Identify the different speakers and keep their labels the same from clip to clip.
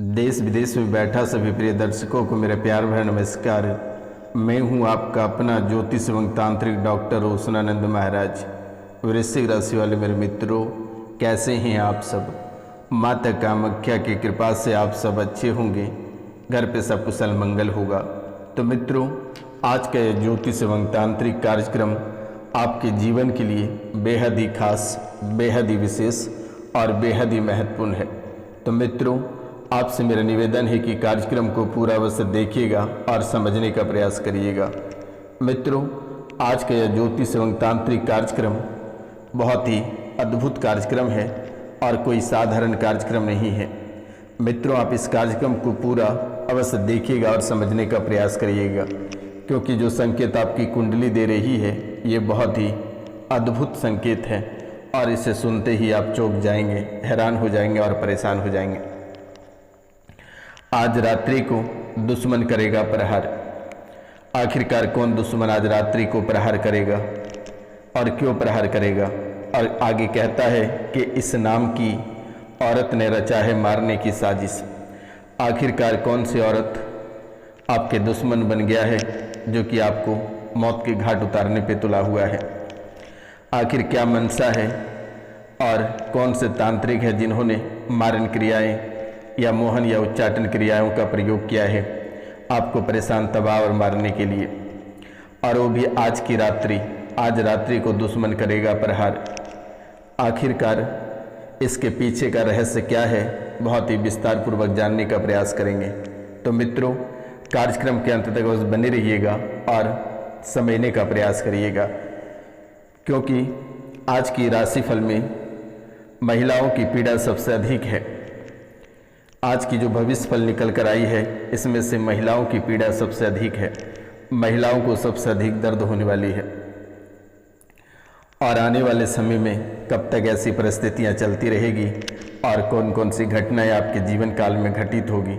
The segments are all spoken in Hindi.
Speaker 1: देश विदेश में बैठा सभी प्रिय दर्शकों को मेरा प्यार भरा नमस्कार। मैं हूं आपका अपना ज्योतिष एवं तांत्रिक डॉक्टर रोशनानंद महाराज। वृश्चिक राशि वाले मेरे मित्रों, कैसे हैं आप सब? माता कामाख्या की कृपा से आप सब अच्छे होंगे, घर पे सब कुशल मंगल होगा। तो मित्रों, आज का यह ज्योतिष एवं तांत्रिक कार्यक्रम आपके जीवन के लिए बेहद ही खास, बेहद ही विशेष और बेहद ही महत्वपूर्ण है। तो मित्रों, आपसे मेरा निवेदन है कि कार्यक्रम को पूरा अवश्य देखिएगा और समझने का प्रयास करिएगा। मित्रों, आज का यह ज्योतिष एवं तांत्रिक कार्यक्रम बहुत ही अद्भुत कार्यक्रम है और कोई साधारण कार्यक्रम नहीं है। मित्रों, आप इस कार्यक्रम को पूरा अवश्य देखिएगा और समझने का प्रयास करिएगा, क्योंकि जो संकेत आपकी कुंडली दे रही है ये बहुत ही अद्भुत संकेत है और इसे सुनते ही आप चौंक जाएंगे, हैरान हो जाएंगे और परेशान हो जाएंगे। आज रात्रि को दुश्मन करेगा प्रहार। आखिरकार कौन दुश्मन आज रात्रि को प्रहार करेगा और क्यों प्रहार करेगा? और आगे कहता है कि इस नाम की औरत ने रचा है मारने की साजिश। आखिरकार कौन सी औरत आपके दुश्मन बन गया है जो कि आपको मौत के घाट उतारने पे तुला हुआ है? आखिर क्या मंशा है और कौन से तांत्रिक है जिन्होंने मारन क्रियाएं या मोहन या उच्चाटन क्रियाओं का प्रयोग किया है आपको परेशान, तबाह और मारने के लिए? और वो भी आज की रात्रि, आज रात्रि को दुश्मन करेगा प्रहार। आखिरकार इसके पीछे का रहस्य क्या है, बहुत ही विस्तार पूर्वक जानने का प्रयास करेंगे। तो मित्रों, कार्यक्रम के अंत तक बस बने रहिएगा और समझने का प्रयास करिएगा, क्योंकि आज की राशिफल में महिलाओं की पीड़ा सबसे अधिक है। आज की जो भविष्य फल निकल कर आई है इसमें से महिलाओं की पीड़ा सबसे अधिक है। महिलाओं को सबसे अधिक दर्द होने वाली है और आने वाले समय में कब तक ऐसी परिस्थितियां चलती रहेगी और कौन कौन सी घटनाएं आपके जीवन काल में घटित होगी,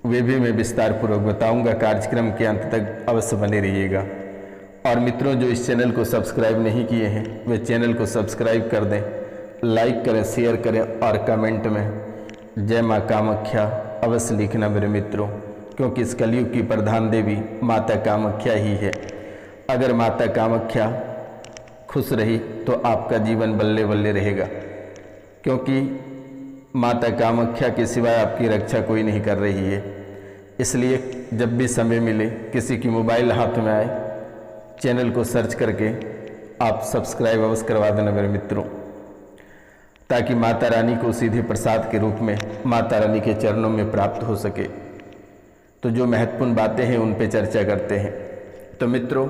Speaker 1: वे भी मैं विस्तार पूर्वक बताऊंगा। कार्यक्रम के अंत तक अवश्य बने रहिएगा। और मित्रों, जो इस चैनल को सब्सक्राइब नहीं किए हैं वे चैनल को सब्सक्राइब कर दें, लाइक करें, शेयर करें और कमेंट में जय माँ कामाख्या अवश्य लिखना मेरे मित्रों, क्योंकि इस कलयुग की प्रधान देवी माता कामाख्या ही है। अगर माता कामाख्या खुश रही तो आपका जीवन बल्ले बल्ले रहेगा, क्योंकि माता कामाख्या के सिवाय आपकी रक्षा कोई नहीं कर रही है। इसलिए जब भी समय मिले, किसी की मोबाइल हाथ में आए, चैनल को सर्च करके आप सब्सक्राइब अवश्य करवा देना मेरे मित्रों, ताकि माता रानी को सीधे प्रसाद के रूप में माता रानी के चरणों में प्राप्त हो सके। तो जो महत्वपूर्ण बातें हैं उन पे चर्चा करते हैं। तो मित्रों,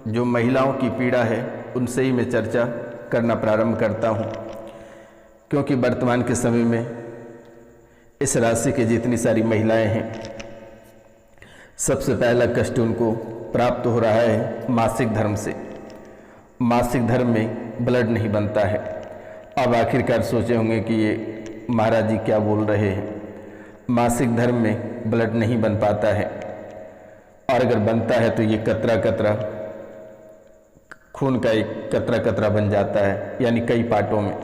Speaker 1: जो महिलाओं की पीड़ा है उनसे ही मैं चर्चा करना प्रारंभ करता हूं, क्योंकि वर्तमान के समय में इस राशि की जितनी सारी महिलाएं हैं, सबसे पहला कष्ट उनको प्राप्त हो रहा है मासिक धर्म से। मासिक धर्म में ब्लड नहीं बनता है। अब आखिरकार सोचे होंगे कि ये महाराज जी क्या बोल रहे हैं, मासिक धर्म में ब्लड नहीं बन पाता है, और अगर बनता है तो ये कतरा कतरा खून का एक कतरा कतरा बन जाता है, यानी कई पार्टों में।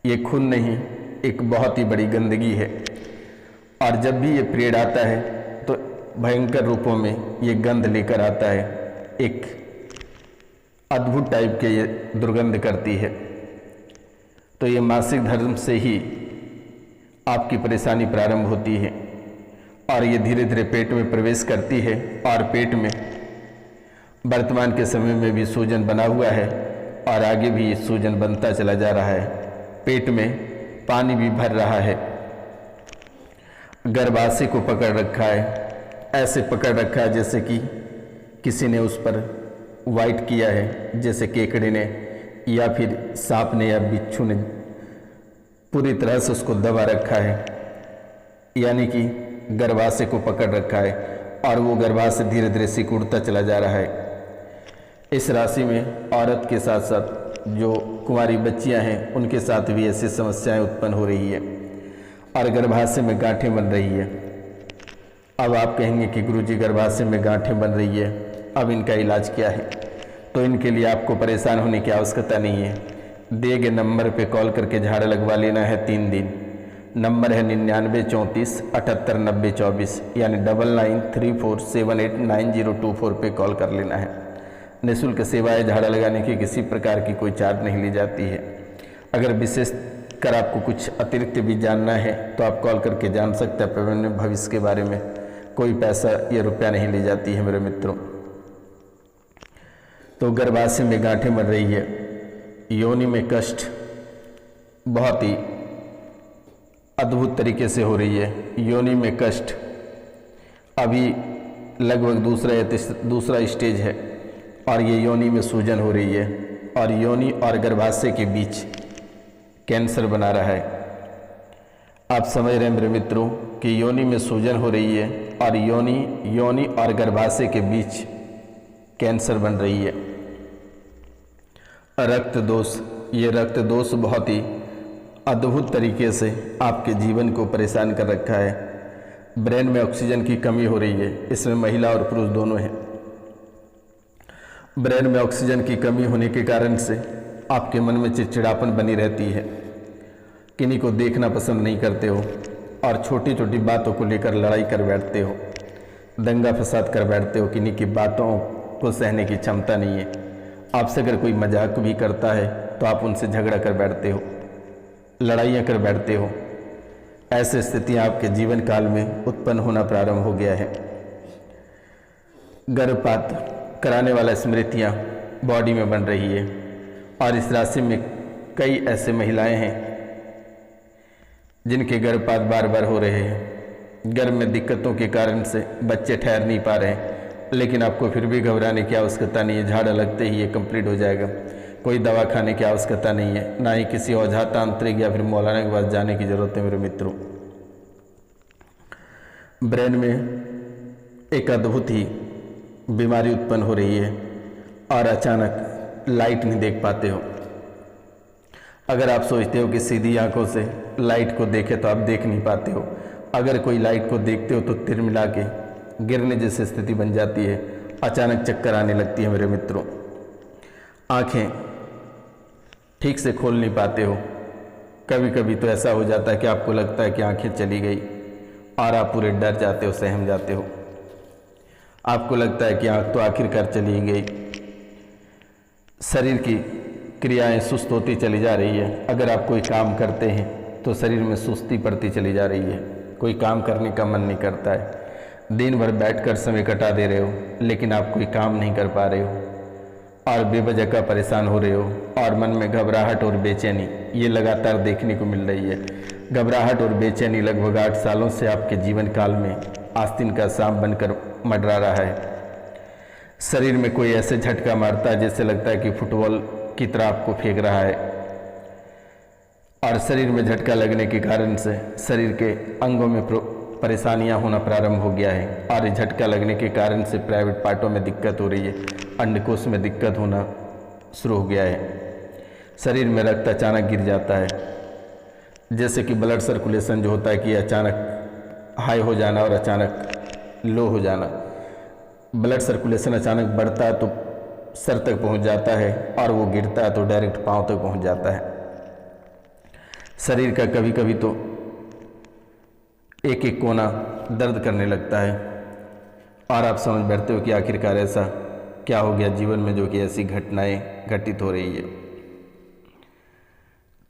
Speaker 1: ये खून नहीं, एक बहुत ही बड़ी गंदगी है। और जब भी ये पीरियड आता है तो भयंकर रूपों में ये गंध लेकर आता है, एक अद्भुत टाइप के ये दुर्गंध करती है। तो ये मासिक धर्म से ही आपकी परेशानी प्रारंभ होती है और ये धीरे धीरे पेट में प्रवेश करती है और पेट में वर्तमान के समय में भी सूजन बना हुआ है और आगे भी ये सूजन बनता चला जा रहा है। पेट में पानी भी भर रहा है। गर्भाशय को पकड़ रखा है, ऐसे पकड़ रखा है जैसे कि किसी ने उस पर वाइट किया है, जैसे केकड़े ने या फिर सांप ने या बिच्छू ने पूरी तरह से उसको दबा रखा है, यानी कि गर्भाशय को पकड़ रखा है और वो गर्भाशय धीरे धीरे सिकुड़ता चला जा रहा है। इस राशि में औरत के साथ साथ जो कुंवारी बच्चियां हैं उनके साथ भी ऐसी समस्याएं उत्पन्न हो रही है और गर्भाशय में गांठें बन रही है। अब आप कहेंगे कि गुरुजी, गर्भाशय में गांठें बन रही है, अब इनका इलाज क्या है? तो इनके लिए आपको परेशान होने की आवश्यकता नहीं है। दिए गए नंबर पे कॉल करके झाड़ा लगवा लेना है 3 दिन। नंबर है 9934789024 यानी 9934789024 पे कॉल कर लेना है। निःशुल्क सेवाएं झाड़ा लगाने की किसी प्रकार की कोई चार्ज नहीं ली जाती है। अगर विशेष कर आपको कुछ अतिरिक्त भी जानना है तो आप कॉल करके जान सकते हैं। पेमेंट में भविष्य के बारे में कोई पैसा या रुपया नहीं ली जाती है मेरे मित्रों। तो गर्भाशय में गांठें बन रही है, योनि में कष्ट बहुत ही अद्भुत तरीके से हो रही है। योनि में कष्ट अभी लगभग दूसरा स्टेज है और ये योनि में सूजन हो रही है और योनि और गर्भाशय के बीच कैंसर बना रहा है। आप समझ रहे हैं मेरे मित्रों कि योनि में सूजन हो रही है और योनि और गर्भाशय के बीच कैंसर बन रही है। रक्त दोष, ये रक्त दोष बहुत ही अद्भुत तरीके से आपके जीवन को परेशान कर रखा है। ब्रेन में ऑक्सीजन की कमी हो रही है, इसमें महिला और पुरुष दोनों हैं। ब्रेन में ऑक्सीजन की कमी होने के कारण से आपके मन में चिड़चिड़ापन बनी रहती है, किन्हीं को देखना पसंद नहीं करते हो और छोटी छोटी बातों को लेकर लड़ाई कर बैठते हो, दंगा फसाद कर बैठते हो, किन्हीं की बातों को सहने की क्षमता नहीं है। आपसे अगर कोई मजाक भी करता है तो आप उनसे झगड़ा कर बैठते हो, लड़ाइयाँ कर बैठते हो। ऐसी स्थितियाँ आपके जीवन काल में उत्पन्न होना प्रारंभ हो गया है। गर्भपात कराने वाला स्मृतियाँ बॉडी में बन रही है और इस राशि में कई ऐसे महिलाएं हैं जिनके गर्भपात बार बार हो रहे हैं। गर्भ में दिक्कतों के कारण से बच्चे ठहर नहीं पा रहे हैं, लेकिन आपको फिर भी घबराने की आवश्यकता नहीं है। झाड़ा लगते ही ये कंप्लीट हो जाएगा। कोई दवा खाने की आवश्यकता नहीं है, ना ही किसी औझा तांत्रिक या फिर मौलाना के पास जाने की जरूरत है मेरे मित्रों। ब्रेन में एक अद्भुत ही बीमारी उत्पन्न हो रही है और अचानक लाइट नहीं देख पाते हो। अगर आप सोचते हो कि सीधी आंखों से लाइट को देखे तो आप देख नहीं पाते हो। अगर कोई लाइट को देखते हो तो तिरमिला के गिरने जैसी स्थिति बन जाती है, अचानक चक्कर आने लगती है मेरे मित्रों। आंखें ठीक से खोल नहीं पाते हो। कभी कभी तो ऐसा हो जाता है कि आपको लगता है कि आंखें चली गई और आप पूरे डर जाते हो, सहम जाते हो। आपको लगता है कि आंख तो आखिरकार चली गई। शरीर की क्रियाएं सुस्त होती चली जा रही है। अगर आप कोई काम करते हैं तो शरीर में सुस्ती पड़ती चली जा रही है, कोई काम करने का मन नहीं करता है। दिन भर बैठकर समय कटा दे रहे हो लेकिन आप कोई काम नहीं कर पा रहे हो और बेवजह का परेशान हो रहे हो और मन में घबराहट और बेचैनी ये लगातार देखने को मिल रही है। घबराहट और बेचैनी लगभग 8 सालों से आपके जीवन काल में आस्तीन का सांप बनकर मंडरा रहा है। शरीर में कोई ऐसे झटका मारता है जैसे लगता है कि फुटबॉल की तरह आपको फेंक रहा है और शरीर में झटका लगने के कारण से शरीर के अंगों में परेशानियां होना प्रारंभ हो गया है और झटका लगने के कारण से प्राइवेट पार्टों में दिक्कत हो रही है, अंडकोश में दिक्कत होना शुरू हो गया है। शरीर में रक्त अचानक गिर जाता है, जैसे कि ब्लड सर्कुलेशन जो होता है कि अचानक हाई हो जाना और अचानक लो हो जाना। ब्लड सर्कुलेशन अचानक बढ़ता है तो सर तक पहुंच जाता है और वो गिरता है तो डायरेक्ट पांव तक पहुंच जाता है। शरीर का कभी कभी तो एक एक कोना दर्द करने लगता है और आप समझ बैठते हो कि आखिरकार ऐसा क्या हो गया जीवन में जो कि ऐसी घटनाएं घटित हो रही है।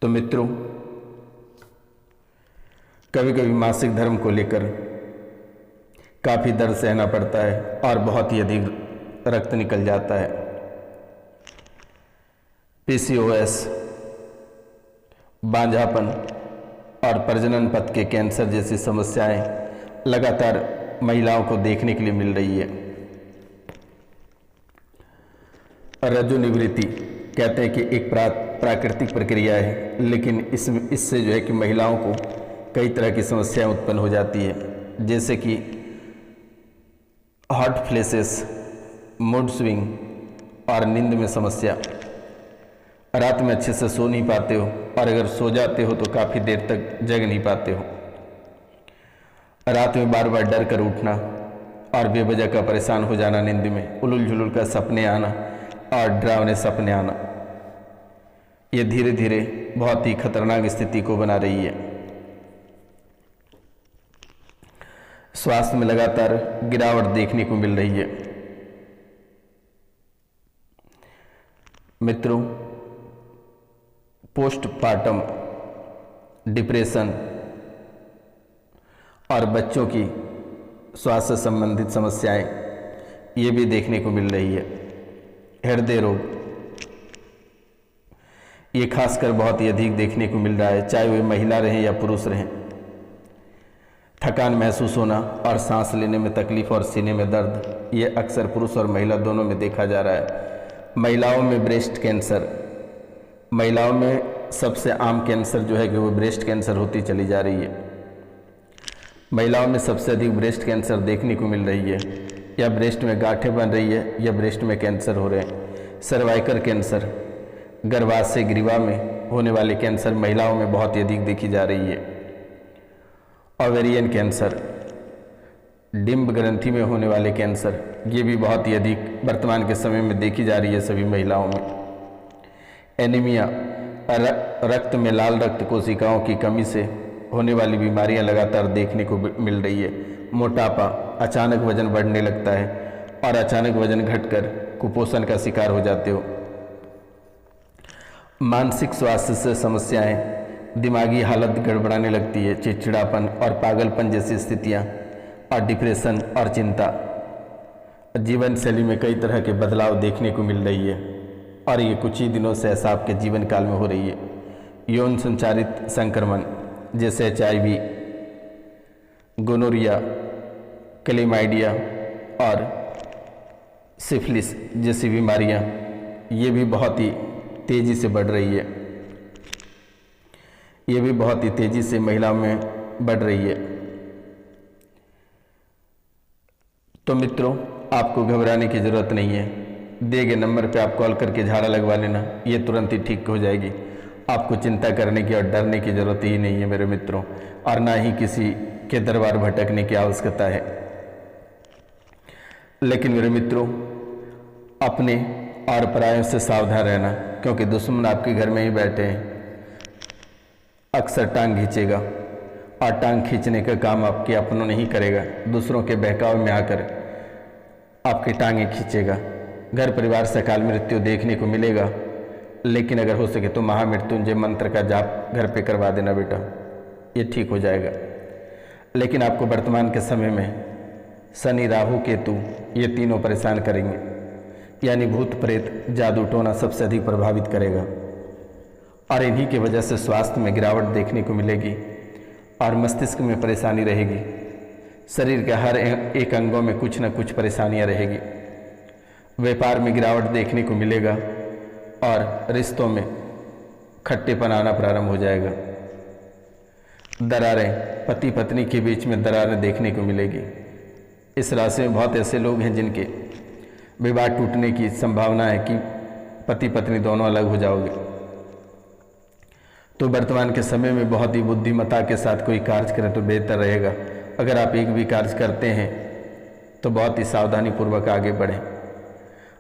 Speaker 1: तो मित्रों, कभी कभी मासिक धर्म को लेकर काफ़ी दर्द सहना पड़ता है और बहुत ही अधिक रक्त निकल जाता है। PCOS, बांझापन और प्रजनन पथ के कैंसर जैसी समस्याएं लगातार महिलाओं को देखने के लिए मिल रही है। रज्जु निवृत्ति कहते हैं कि एक प्राकृतिक प्रक्रिया है, लेकिन इससे जो है कि महिलाओं को कई तरह की समस्याएं उत्पन्न हो जाती है, जैसे कि हॉट फ्लैशेस, मूड स्विंग और नींद में समस्या। रात में अच्छे से सो नहीं पाते हो और अगर सो जाते हो तो काफ़ी देर तक जग नहीं पाते हो। रात में बार बार डर कर उठना और बेवजह का परेशान हो जाना, नींद में उलूल झुलूल का सपने आना और डरावने सपने आना, ये धीरे धीरे बहुत ही खतरनाक स्थिति को बना रही है। स्वास्थ्य में लगातार गिरावट देखने को मिल रही है। मित्रों, पोस्टपार्टम डिप्रेशन और बच्चों की स्वास्थ्य संबंधित समस्याएं ये भी देखने को मिल रही है। हृदय रोग ये खासकर बहुत ही अधिक देखने को मिल रहा है, चाहे वे महिला रहें या पुरुष रहें। थकान महसूस होना और सांस लेने में तकलीफ और सीने में दर्द ये अक्सर पुरुष और महिला दोनों में देखा जा रहा है। महिलाओं में ब्रेस्ट कैंसर, महिलाओं में सबसे आम कैंसर जो है कि वो ब्रेस्ट कैंसर होती चली जा रही है। महिलाओं में सबसे अधिक ब्रेस्ट कैंसर देखने को मिल रही है, या ब्रेस्ट में गांठें बन रही है या ब्रेस्ट में कैंसर हो रहे हैं। सर्वाइकल कैंसर, गर्भाशय ग्रीवा में होने वाले कैंसर महिलाओं में बहुत ही अधिक देखी जा रही है। ओवेरियन कैंसर, डिंब ग्रंथि में होने वाले कैंसर ये भी बहुत ही अधिक वर्तमान के समय में देखी जा रही है सभी महिलाओं में। एनीमिया, रक्त में लाल रक्त कोशिकाओं की कमी से होने वाली बीमारियां लगातार देखने को मिल रही है। मोटापा, अचानक वजन बढ़ने लगता है और अचानक वजन घटकर कुपोषण का शिकार हो जाते हो। मानसिक स्वास्थ्य से समस्याएं, दिमागी हालत गड़बड़ाने लगती है, चिड़चिड़ापन और पागलपन जैसी स्थितियां और डिप्रेशन और चिंता। जीवन शैली में कई तरह के बदलाव देखने को मिल रही है और ये कुछ ही दिनों से ऐसा आपके जीवन काल में हो रही है। यौन संचारित संक्रमण जैसे HIV, गोनोरिया, क्लेमाइडिया और सिफिलिस जैसी बीमारियां ये भी बहुत ही तेज़ी से बढ़ रही है। ये भी बहुत ही तेज़ी से महिलाओं में बढ़ रही है। तो मित्रों, आपको घबराने की ज़रूरत नहीं है। दिए गए नंबर पे आप कॉल करके झाड़ा लगवा लेना, ये तुरंत ही ठीक हो जाएगी। आपको चिंता करने की और डरने की ज़रूरत ही नहीं है मेरे मित्रों, और ना ही किसी के दरबार भटकने की आवश्यकता है। लेकिन मेरे मित्रों, अपने और परायों से सावधान रहना, क्योंकि दुश्मन आपके घर में ही बैठे हैं। अक्सर टांग खींचेगा और टांग खींचने का काम आपके अपनों नहीं करेगा, दूसरों के बहकाव में आकर आपकी टांगें खींचेगा। घर परिवार से अकाल मृत्यु देखने को मिलेगा, लेकिन अगर हो सके तो महामृत्युंजय मंत्र का जाप घर पे करवा देना बेटा, ये ठीक हो जाएगा। लेकिन आपको वर्तमान के समय में शनि, राहु, केतु ये तीनों परेशान करेंगे, यानी भूत प्रेत, जादू टोना सबसे अधिक प्रभावित करेगा और इन्हीं की वजह से स्वास्थ्य में गिरावट देखने को मिलेगी और मस्तिष्क में परेशानी रहेगी। शरीर के हर एक अंगों में कुछ न कुछ परेशानियां रहेगी। व्यापार में गिरावट देखने को मिलेगा और रिश्तों में खट्टेपन आना प्रारंभ हो जाएगा। दरारें, पति पत्नी के बीच में दरारें देखने को मिलेगी। इस राशि में बहुत ऐसे लोग हैं जिनके विवाह टूटने की संभावना है कि पति पत्नी दोनों अलग हो जाओगे। तो वर्तमान के समय में बहुत ही बुद्धिमत्ता के साथ कोई कार्य करें तो बेहतर रहेगा। अगर आप एक भी कार्य करते हैं तो बहुत ही सावधानी पूर्वक आगे बढ़ें,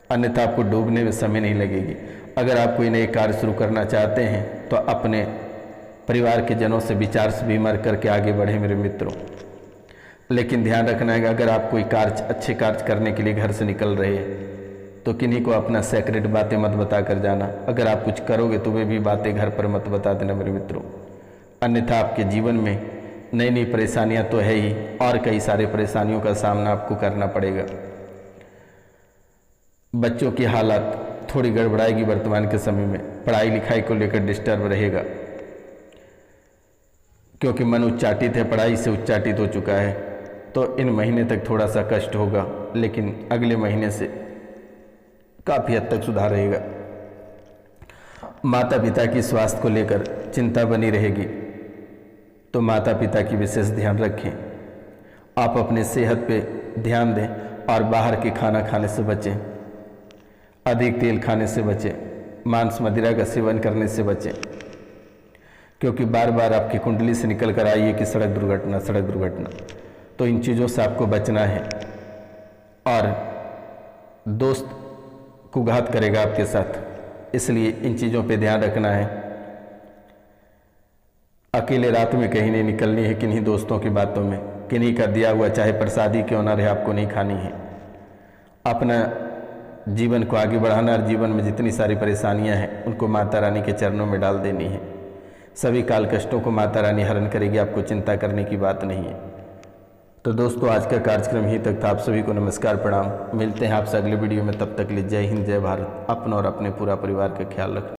Speaker 1: अन्यथा आपको डूबने में समय नहीं लगेगी। अगर आप कोई नए कार्य शुरू करना चाहते हैं तो अपने परिवार के जनों से विचार विमर्श करके आगे बढ़ें मेरे मित्रों। लेकिन ध्यान रखना है कि अगर आप कोई कार्य, अच्छे कार्य करने के लिए घर से निकल रहे हैं तो किन्हीं को अपना सेक्रेट बातें मत बता कर जाना। अगर आप कुछ करोगे तो वे भी बातें घर पर मत बता देना मेरे मित्रों, अन्यथा आपके जीवन में नई नई परेशानियां तो है ही और कई सारे परेशानियों का सामना आपको करना पड़ेगा। बच्चों की हालत थोड़ी गड़बड़ाएगी वर्तमान के समय में, पढ़ाई लिखाई को लेकर डिस्टर्ब रहेगा, क्योंकि मन उच्चाटित है, पढ़ाई से उच्चाटित हो चुका है। तो इन महीने तक थोड़ा सा कष्ट होगा, लेकिन अगले महीने से काफ़ी हद तक सुधार रहेगा। माता पिता की स्वास्थ्य को लेकर चिंता बनी रहेगी, तो माता पिता की विशेष ध्यान रखें। आप अपने सेहत पे ध्यान दें और बाहर के खाना खाने से बचें, अधिक तेल खाने से बचें, मांस मदिरा का सेवन करने से बचें, क्योंकि बार बार आपकी कुंडली से निकल कर आई है कि सड़क दुर्घटना। तो इन चीज़ों से आपको बचना है। और दोस्त कुघात करेगा आपके साथ, इसलिए इन चीज़ों पे ध्यान रखना है। अकेले रात में कहीं नहीं निकलनी है किन्हीं दोस्तों की बातों में। किन्हीं का दिया हुआ चाहे प्रसादी क्यों ना रहे आपको नहीं खानी है। अपना जीवन को आगे बढ़ाना और जीवन में जितनी सारी परेशानियां हैं उनको माता रानी के चरणों में डाल देनी है। सभी काल कष्टों को माता रानी हरण करेगी, आपको चिंता करने की बात नहीं है। तो दोस्तों आज का कार्यक्रम यहीं तक था। आप सभी को नमस्कार प्रणाम। मिलते हैं आपसे अगले वीडियो में, तब तक के लिए जय हिंद जय भारत। अपना और अपने पूरा परिवार का ख्याल रखना।